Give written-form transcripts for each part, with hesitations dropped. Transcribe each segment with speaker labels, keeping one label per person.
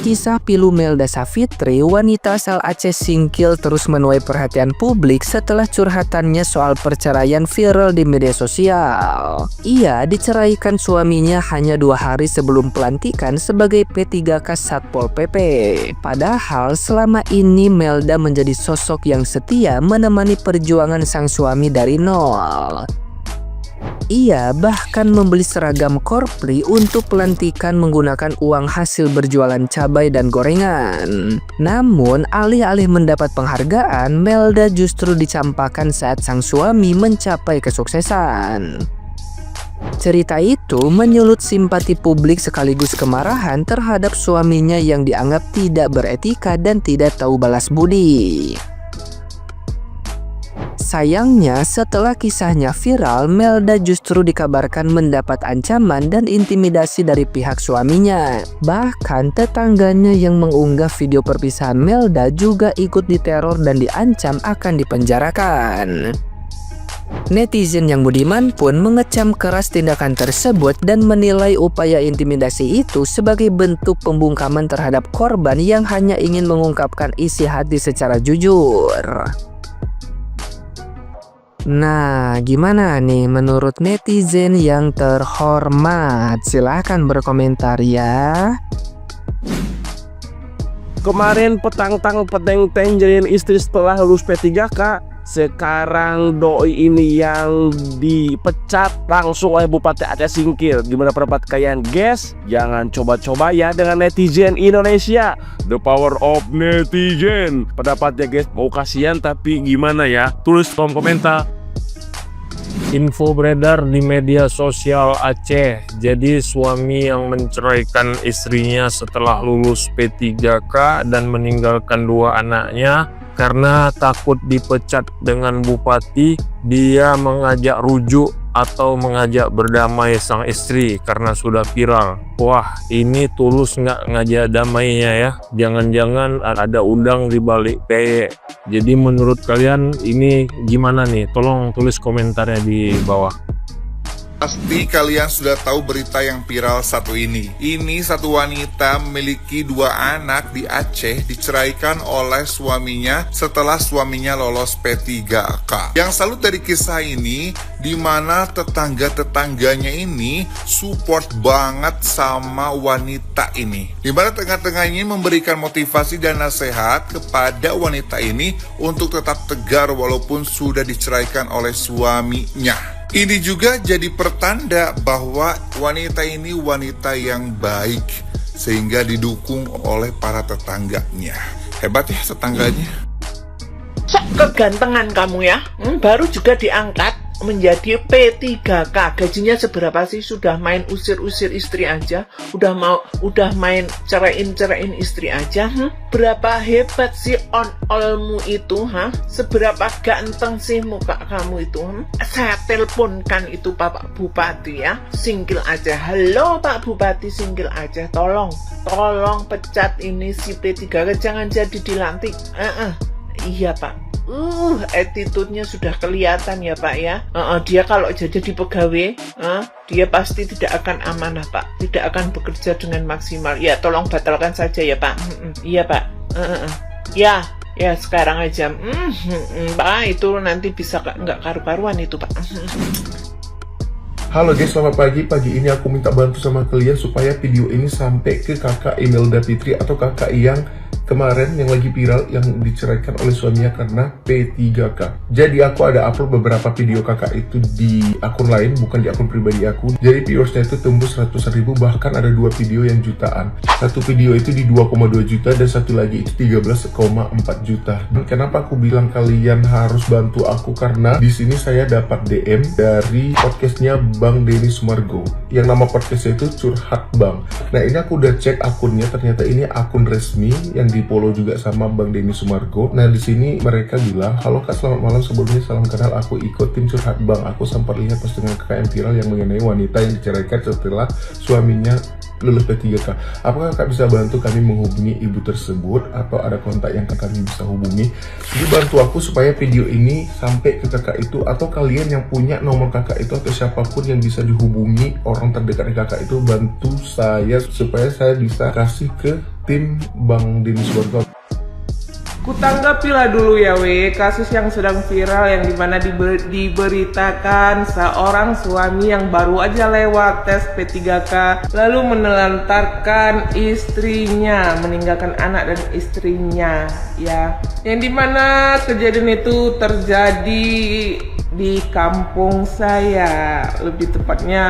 Speaker 1: Kisah pilu Melda Savitri, wanita asal Aceh Singkil, terus menuai perhatian publik setelah curhatannya soal perceraian viral di media sosial. Ia diceraikan suaminya hanya 2 hari sebelum pelantikan sebagai P3K Satpol PP. Padahal selama ini Melda menjadi sosok yang setia menemani perjuangan sang suami dari nol. Ia bahkan membeli seragam korpri untuk pelantikan menggunakan uang hasil berjualan cabai dan gorengan. Namun, alih-alih mendapat penghargaan, Melda justru dicampakkan saat sang suami mencapai kesuksesan. Cerita itu menyulut simpati publik sekaligus kemarahan terhadap suaminya yang dianggap tidak beretika dan tidak tahu balas budi. Sayangnya, setelah kisahnya viral, Melda justru dikabarkan mendapat ancaman dan intimidasi dari pihak suaminya. Bahkan tetangganya yang mengunggah video perpisahan Melda juga ikut diteror dan diancam akan dipenjarakan. Netizen yang budiman pun mengecam keras tindakan tersebut dan menilai upaya intimidasi itu sebagai bentuk pembungkaman terhadap korban yang hanya ingin mengungkapkan isi hati secara jujur. Nah, gimana nih menurut netizen yang terhormat? Silahkan berkomentar ya.
Speaker 2: Kemarin petang-teng jadiin istri setelah lulus P3K. Sekarang doi ini yang dipecat langsung oleh Bupati Aceh Singkil. Gimana pendapat kalian, guys? Jangan coba-coba ya dengan netizen Indonesia. The power of netizen. Pendapatnya guys, mau kasihan tapi gimana ya? Tulis kolom komentar.
Speaker 3: Info beredar di media sosial Aceh. Jadi suami yang menceraikan istrinya setelah lulus P3K dan meninggalkan 2 anaknya karena takut dipecat dengan bupati, dia mengajak rujuk atau mengajak berdamai sang istri karena sudah viral. Wah, ini tulus nggak ngajak damainya ya? Jangan-jangan ada udang di balik peyek. Jadi menurut kalian ini gimana nih? Tolong tulis komentarnya di bawah.
Speaker 4: Pasti kalian sudah tahu berita yang viral satu ini. Ini satu wanita memiliki 2 anak di Aceh diceraikan oleh suaminya setelah suaminya lolos P3K. Yang salut dari kisah ini, di mana tetangga-tetangganya ini support banget sama wanita ini. Di mana tengah-tengahnya memberikan motivasi dan nasihat kepada wanita ini untuk tetap tegar walaupun sudah diceraikan oleh suaminya. Ini juga jadi pertanda bahwa wanita ini wanita yang baik sehingga didukung oleh para tetangganya. Hebat ya tetangganya.
Speaker 5: Sok kegantengan kamu ya, baru juga diangkat menjadi P3K. Gajinya seberapa sih? Sudah main usir-usir istri aja, udah main ceraiin istri aja. Berapa hebat sih on-all-mu itu, seberapa ganteng sih muka kamu itu. Saya teleponkan itu Bapak Bupati ya, Singkil Aceh. Halo Pak Bupati Singkil Aceh, tolong pecat ini si P3K, jangan jadi dilantik. Iya Pak. Attitude-nya sudah kelihatan ya Pak ya. Dia kalau jadi pegawai, dia pasti tidak akan amanah Pak, tidak akan bekerja dengan maksimal. Ya tolong batalkan saja ya Pak. Iya Pak. Ya sekarang aja. Pak itu nanti bisa nggak karu-karuan itu Pak.
Speaker 6: Halo guys, selamat pagi. Pagi ini aku minta bantu sama kalian supaya video ini sampai ke kakak Imelda Fitri atau kakak yang kemarin yang lagi viral yang diceraikan oleh suaminya karena P3K. Jadi aku ada upload beberapa video kakak itu di akun lain, bukan di akun pribadi aku. Jadi viewersnya itu tembus 100.000, bahkan ada 2 video yang jutaan. Satu video itu di 2,2 juta dan satu lagi itu 13,4 juta. Dan kenapa aku bilang kalian harus bantu aku? Karena di sini saya dapat DM dari podcastnya Bang Denny Sumargo. Yang nama podcastnya itu Curhat Bang. Nah ini aku udah cek akunnya, ternyata ini akun resmi yang di follow juga sama Bang Denny Sumargo. Nah di sini mereka bilang, halo kak, selamat malam, sebelumnya salam kenal, aku ikut tim Curhat Bang. Aku sempat lihat postingan kakak yang viral yang mengenai wanita yang diceraikan setelah suaminya lulus P3K. Apakah kakak bisa bantu kami menghubungi ibu tersebut atau ada kontak yang kami bisa hubungi? Jadi bantu aku supaya video ini sampai ke kakak itu, atau kalian yang punya nomor kakak itu atau siapapun yang bisa dihubungi orang terdekat kakak itu, bantu saya supaya saya bisa kasih ke tim Bang Dennis Workout.
Speaker 5: Kutanggapilah dulu ya kasus yang sedang viral yang dimana diberitakan seorang suami yang baru aja lewat tes P3K lalu menelantarkan istrinya, meninggalkan anak dan istrinya ya, yang dimana kejadian itu terjadi di kampung saya, lebih tepatnya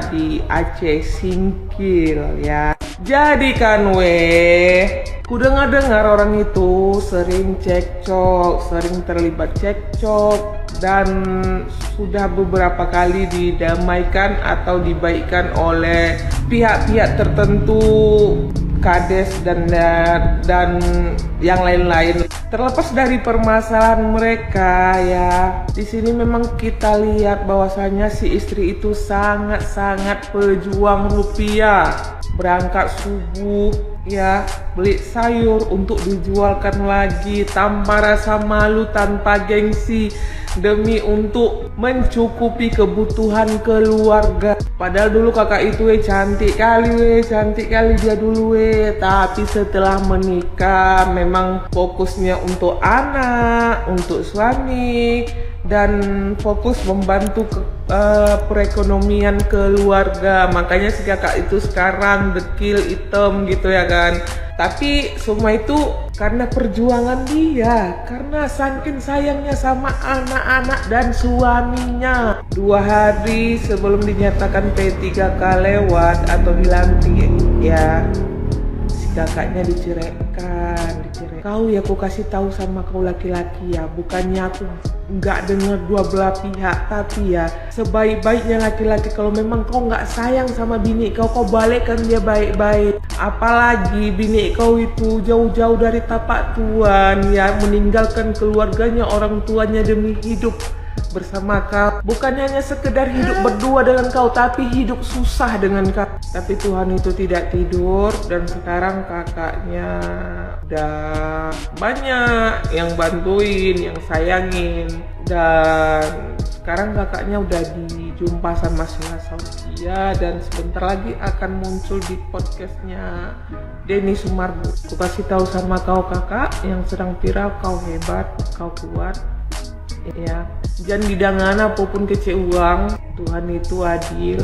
Speaker 5: di Aceh Singkil ya. Jadi kan ku dengar orang itu sering cekcok, sering terlibat cekcok, dan sudah beberapa kali didamaikan atau dibaikkan oleh pihak-pihak tertentu, kades dan yang lain-lain. Terlepas dari permasalahan mereka ya, di sini memang kita lihat bahwasanya si istri itu sangat-sangat pejuang rupiah. Berangkat subuh ya, beli sayur untuk dijualkan lagi tanpa rasa malu, tanpa gengsi, demi untuk mencukupi kebutuhan keluarga. Padahal dulu kakak itu cantik kali dia dulu tapi setelah menikah memang fokusnya untuk anak, untuk suami, dan fokus membantu perekonomian keluarga. Makanya si kakak itu sekarang dekil hitam gitu ya kan. Tapi semua itu karena perjuangan dia, karena saking sayangnya sama anak-anak dan suaminya. 2 hari sebelum dinyatakan P3K lewat atau dilantik ya, si kakaknya diceraikan. Kau ya, aku kasih tahu sama kau laki-laki ya, bukannya aku nggak dengar dua belah pihak, tapi ya sebaik-baiknya laki-laki kalau memang kau nggak sayang sama bini kau balikkan dia baik-baik. Apalagi bini kau itu jauh-jauh dari tapak Tuhan ya, meninggalkan keluarganya, orang tuanya demi hidup bersama kau. Bukan hanya sekedar hidup berdua dengan kau, tapi hidup susah dengan kau. Tapi Tuhan itu tidak tidur, dan sekarang kakaknya udah banyak yang bantuin, yang sayangin, dan sekarang kakaknya udah dijumpa sama Sheila Saukia, dan sebentar lagi akan muncul di podcastnya Denny Sumargo. Aku kasih tahu sama kau kakak yang sedang viral, kau hebat, kau kuat ya, jangan didangan apapun kece uang. Tuhan itu adil.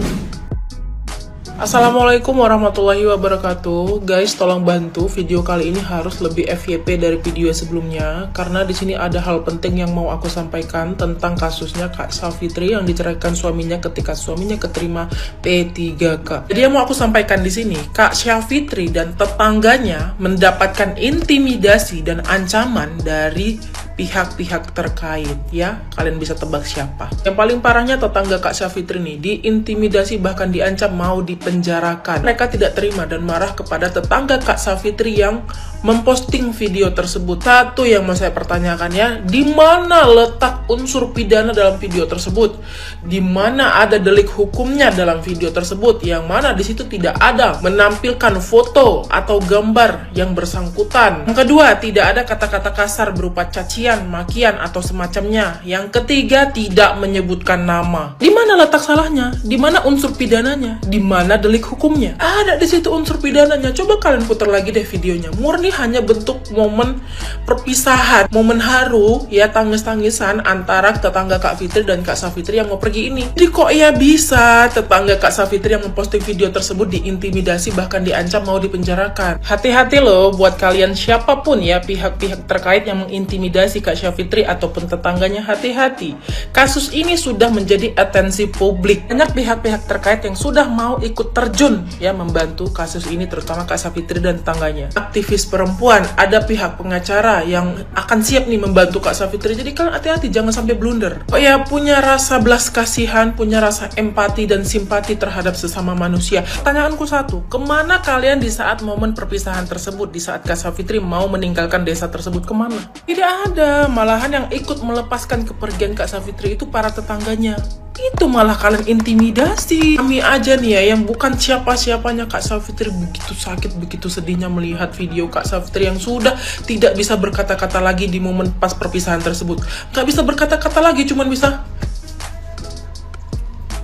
Speaker 5: Assalamualaikum warahmatullahi wabarakatuh. Guys, tolong bantu video kali ini harus lebih FYP dari video sebelumnya, karena di sini ada hal penting yang mau aku sampaikan tentang kasusnya Kak Syafitri yang diceraikan suaminya ketika suaminya keterima P3K. Jadi yang mau aku sampaikan di sini, Kak Syafitri dan tetangganya mendapatkan intimidasi dan ancaman dari pihak-pihak terkait ya. Kalian bisa tebak siapa. Yang paling parahnya tetangga Kak Syafitri nih diintimidasi, bahkan diancam mau dipenjarakan. Mereka tidak terima dan marah kepada tetangga Kak Syafitri yang memposting video tersebut. Satu yang mau saya pertanyakan ya, di mana letak unsur pidana dalam video tersebut? Di mana ada delik hukumnya dalam video tersebut? Yang mana di situ tidak ada menampilkan foto atau gambar yang bersangkutan. Yang kedua, tidak ada kata-kata kasar berupa cacian, makian atau semacamnya. Yang ketiga, tidak menyebutkan nama. Di mana letak salahnya? Di mana unsur pidananya? Di mana delik hukumnya? Ada di situ unsur pidananya. Coba kalian putar lagi deh videonya. Murni hanya bentuk momen perpisahan, momen haru ya, tangis-tangisan antara tetangga Kak Fitri dan Kak Syafitri yang mau pergi ini. Jadi kok ya bisa tetangga Kak Syafitri yang memposting video tersebut diintimidasi, bahkan diancam mau dipenjarakan. Hati-hati loh buat kalian siapapun ya, pihak-pihak terkait yang mengintimidasi Kak Syafitri ataupun tetangganya, hati-hati. Kasus ini sudah menjadi atensi publik. Banyak pihak-pihak terkait yang sudah mau ikut terjun ya membantu kasus ini, terutama Kak Syafitri dan tetangganya. Aktivis perempuan, ada pihak pengacara yang akan siap nih membantu Kak Syafitri. Jadi kalian hati-hati, jangan sampai blunder. Oh ya, punya rasa belas kasihan, punya rasa empati dan simpati terhadap sesama manusia. Pertanyaanku satu, kemana kalian di saat momen perpisahan tersebut, di saat Kak Syafitri mau meninggalkan desa tersebut, kemana? Tidak
Speaker 7: ada, malahan yang ikut melepaskan kepergian Kak Savitri itu para tetangganya. Itu malah kalian intimidasi. Kami aja nih ya, yang bukan siapa-siapanya Kak Savitri, begitu sakit, begitu sedihnya melihat video Kak Savitri yang sudah tidak bisa berkata-kata lagi di momen pas perpisahan tersebut. Gak bisa berkata-kata lagi, cuman bisa...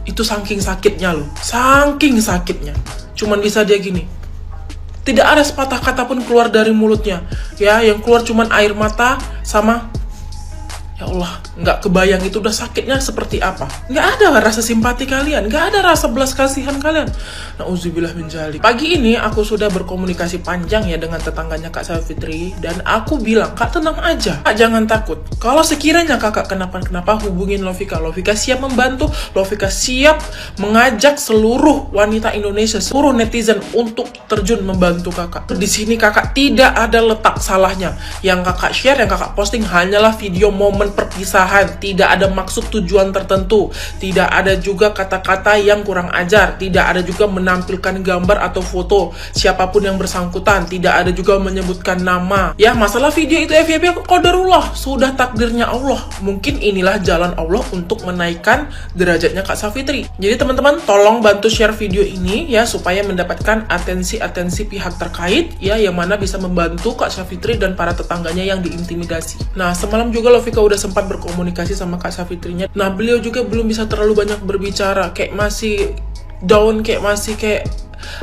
Speaker 7: Itu saking sakitnya loh, saking sakitnya. Cuman bisa dia gini. Tidak ada sepatah kata pun keluar dari mulutnya. Ya, yang keluar cuman air mata sama... Ya Allah, nggak kebayang itu udah sakitnya seperti apa. Nggak ada rasa simpati kalian, nggak ada rasa belas kasihan kalian. Nauzubillah min dzalik. Pagi ini aku sudah berkomunikasi panjang ya dengan tetangganya Kak Savitri, dan aku bilang, Kak tenang aja, Kak jangan takut. Kalau sekiranya kakak kenapa-kenapa, hubungin Lovika. Lovika siap membantu, Lovika siap mengajak seluruh wanita Indonesia, seluruh netizen untuk terjun membantu kakak. Di sini kakak tidak ada letak salahnya. Yang kakak share, yang kakak posting hanyalah video momen perpisahan, tidak ada maksud tujuan tertentu, tidak ada juga kata-kata yang kurang ajar, tidak ada juga menampilkan gambar atau foto siapapun yang bersangkutan, tidak ada juga menyebutkan nama. Ya, masalah video itu FYP qadarullah, sudah takdirnya Allah. Mungkin inilah jalan Allah untuk menaikkan derajatnya Kak Savitri. Jadi teman-teman tolong bantu share video ini ya, supaya mendapatkan atensi pihak terkait ya, yang mana bisa membantu Kak Savitri dan para tetangganya yang diintimidasi. Nah, semalam juga Lovika udah sempat berkomunikasi sama Kak Savitrinya. Nah, beliau juga belum bisa terlalu banyak berbicara, kayak masih down, kayak masih kayak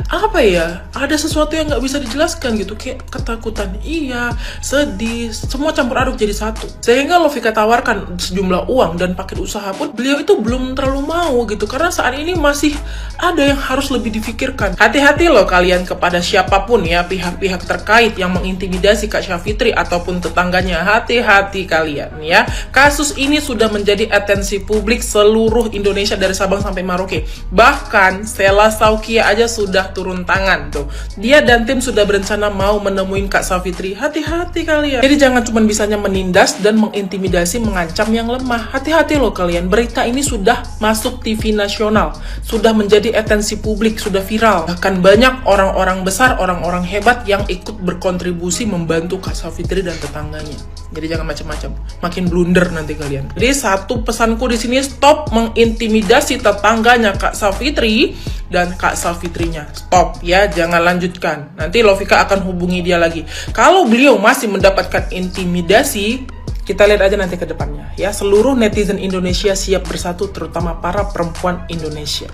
Speaker 7: apa ya, ada sesuatu yang nggak bisa dijelaskan gitu, kayak ketakutan, iya, sedih, semua campur aduk jadi satu. Sehingga Lovika tawarkan sejumlah uang dan paket usaha pun beliau itu belum terlalu mau gitu, karena saat ini masih ada yang harus lebih difikirkan. Hati-hati loh kalian kepada siapapun ya, pihak-pihak terkait yang mengintimidasi Kak Savitri ataupun tetangganya, hati-hati kalian ya. Kasus ini sudah menjadi atensi publik seluruh Indonesia dari Sabang sampai Merauke. Bahkan Stella Saukia aja sudah turun tangan tuh. Dia dan tim sudah berencana mau menemuin Kak Savitri. Hati-hati kalian. Jadi jangan cuma bisanya menindas dan mengintimidasi, mengancam yang lemah. Hati-hati loh kalian. Berita ini sudah masuk TV nasional, sudah menjadi atensi publik, sudah viral. Bahkan banyak orang-orang besar, orang-orang hebat yang ikut berkontribusi membantu Kak Savitri dan tetangganya. Jadi jangan macam-macam. Makin blunder nanti kalian. Jadi satu pesanku di sini, stop mengintimidasi tetangganya Kak Savitri dan Kak Savitrinya. Stop ya, jangan lanjutkan. Nanti Lovika akan hubungi dia lagi. Kalau beliau masih mendapatkan intimidasi, kita lihat aja nanti ke depannya ya. Seluruh netizen Indonesia siap bersatu, terutama para perempuan Indonesia.